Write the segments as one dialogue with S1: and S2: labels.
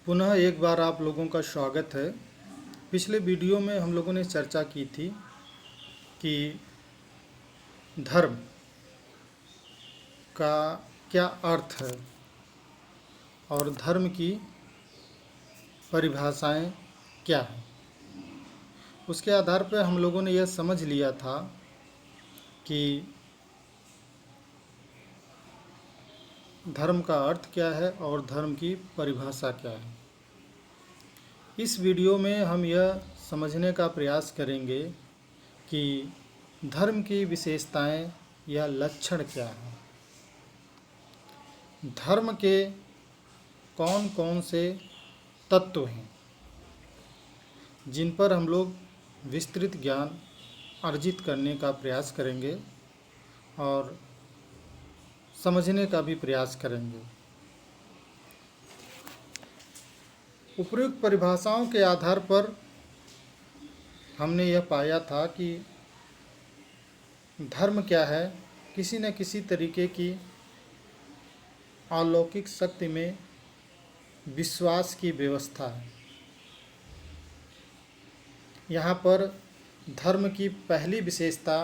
S1: पुनः एक बार आप लोगों का स्वागत है। पिछले वीडियो में हम लोगों ने चर्चा की थी कि धर्म का क्या अर्थ है और धर्म की परिभाषाएं क्या हैं। उसके आधार पर हम लोगों ने यह समझ लिया था कि धर्म का अर्थ क्या है और धर्म की परिभाषा क्या है। इस वीडियो में हम यह समझने का प्रयास करेंगे कि धर्म की विशेषताएं या लक्षण क्या हैं, धर्म के कौन कौन से तत्व हैं जिन पर हम लोग विस्तृत ज्ञान अर्जित करने का प्रयास करेंगे और समझने का भी प्रयास करेंगे। उपयुक्त परिभाषाओं के आधार पर हमने यह पाया था कि धर्म क्या है, किसी न किसी तरीके की अलौकिक शक्ति में विश्वास की व्यवस्था है। यहाँ पर धर्म की पहली विशेषता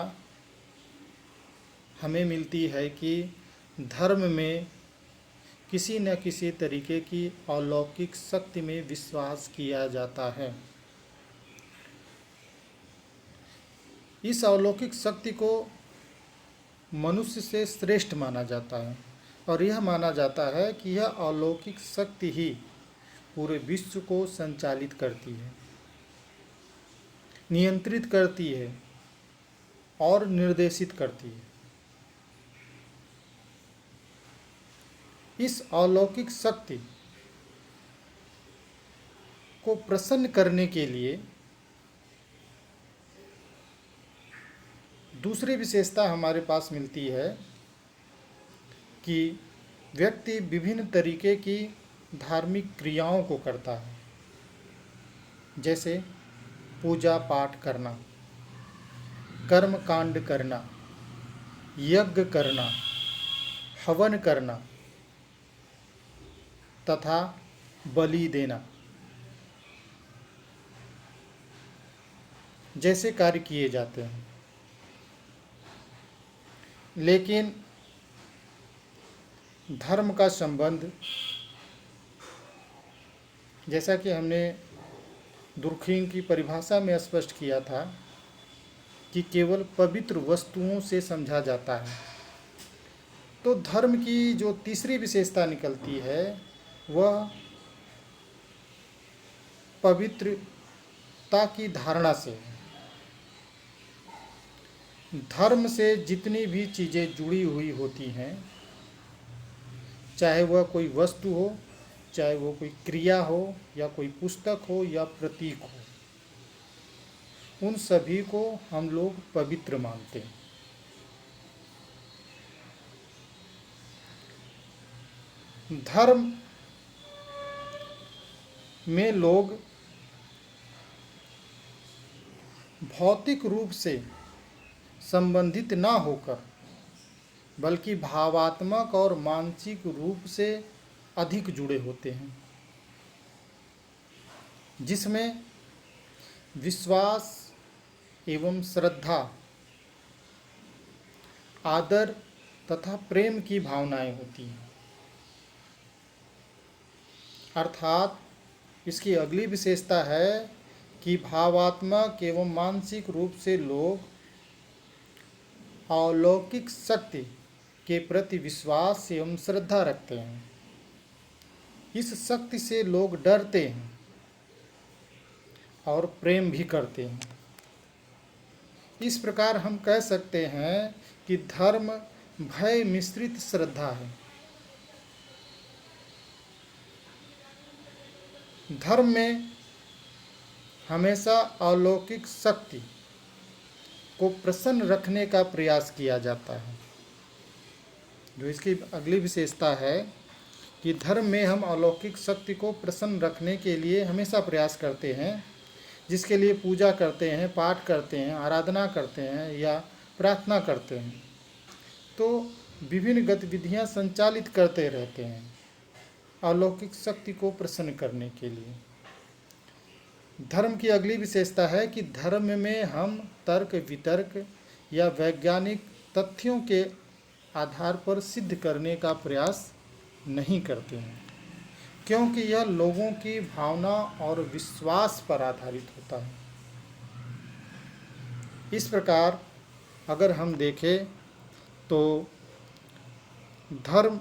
S1: हमें मिलती है कि धर्म में किसी न किसी तरीके की अलौकिक शक्ति में विश्वास किया जाता है। इस अलौकिक शक्ति को मनुष्य से श्रेष्ठ माना जाता है और यह माना जाता है कि यह अलौकिक शक्ति ही पूरे विश्व को संचालित करती है, नियंत्रित करती है और निर्देशित करती है। इस अलौकिक शक्ति को प्रसन्न करने के लिए दूसरी विशेषता हमारे पास मिलती है कि व्यक्ति विभिन्न तरीके की धार्मिक क्रियाओं को करता है, जैसे पूजा पाठ करना, कर्म कांड करना, यज्ञ करना, हवन करना तथा बलि देना जैसे कार्य किए जाते हैं। लेकिन धर्म का संबंध, जैसा कि हमने दुर्खिम की परिभाषा में स्पष्ट किया था कि केवल पवित्र वस्तुओं से समझा जाता है, तो धर्म की जो तीसरी विशेषता निकलती है वह पवित्रता की धारणा से है। धर्म से जितनी भी चीज़ें जुड़ी हुई होती हैं, चाहे वह कोई वस्तु हो, चाहे वो कोई क्रिया हो या कोई पुस्तक हो या प्रतीक हो, उन सभी को हम लोग पवित्र मानते हैं। धर्म में लोग भौतिक रूप से संबंधित ना होकर बल्कि भावात्मक और मानसिक रूप से अधिक जुड़े होते हैं, जिसमें विश्वास एवं श्रद्धा, आदर तथा प्रेम की भावनाएं होती हैं। अर्थात इसकी अगली विशेषता है कि भावात्मक एवं मानसिक रूप से लोग अलौकिक शक्ति के प्रति विश्वास एवं श्रद्धा रखते हैं। इस शक्ति से लोग डरते हैं और प्रेम भी करते हैं। इस प्रकार हम कह सकते हैं कि धर्म भय मिश्रित श्रद्धा है। धर्म में हमेशा अलौकिक शक्ति को प्रसन्न रखने का प्रयास किया जाता है। जो इसकी अगली विशेषता है कि धर्म में हम अलौकिक शक्ति को प्रसन्न रखने के लिए हमेशा प्रयास करते हैं, जिसके लिए पूजा करते हैं, पाठ करते हैं, आराधना करते हैं या प्रार्थना करते हैं, तो विभिन्न गतिविधियां संचालित करते रहते हैं। अलौकिक शक्ति को प्रसन्न करने के लिए। धर्म की अगली विशेषता है कि धर्म में हम तर्क वितर्क या वैज्ञानिक तथ्यों के आधार पर सिद्ध करने का प्रयास नहीं करते हैं, क्योंकि यह लोगों की भावना और विश्वास पर आधारित होता है। इस प्रकार अगर हम देखें तो धर्म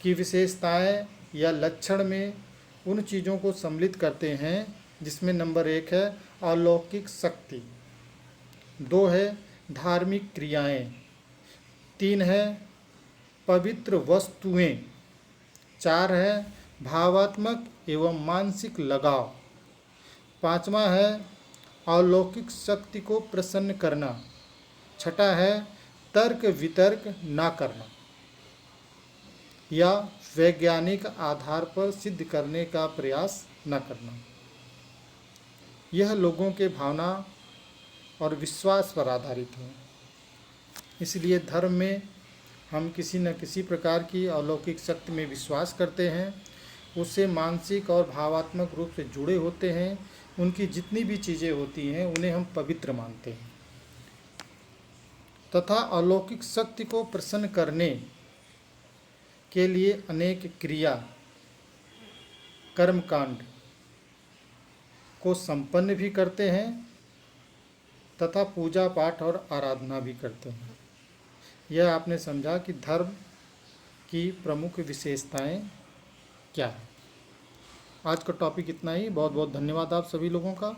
S1: की विशेषताएं या लक्षण में उन चीज़ों को सम्मिलित करते हैं जिसमें नंबर 1 है अलौकिक शक्ति, 2 है धार्मिक क्रियाएं, 3 है पवित्र वस्तुएं, 4 है भावात्मक एवं मानसिक लगाव, 5वां है अलौकिक शक्ति को प्रसन्न करना, 6ठा है तर्क वितर्क ना करना या वैज्ञानिक आधार पर सिद्ध करने का प्रयास न करना। यह लोगों के भावना और विश्वास पर आधारित है। इसलिए धर्म में हम किसी न किसी प्रकार की अलौकिक शक्ति में विश्वास करते हैं, उससे मानसिक और भावात्मक रूप से जुड़े होते हैं। उनकी जितनी भी चीज़ें होती हैं उन्हें हम पवित्र मानते हैं तथा अलौकिक शक्ति को प्रसन्न करने के लिए अनेक क्रिया कर्मकांड को संपन्न भी करते हैं तथा पूजा पाठ और आराधना भी करते हैं। यह आपने समझा कि धर्म की प्रमुख विशेषताएं क्या है। आज का टॉपिक इतना ही। बहुत बहुत धन्यवाद आप सभी लोगों का।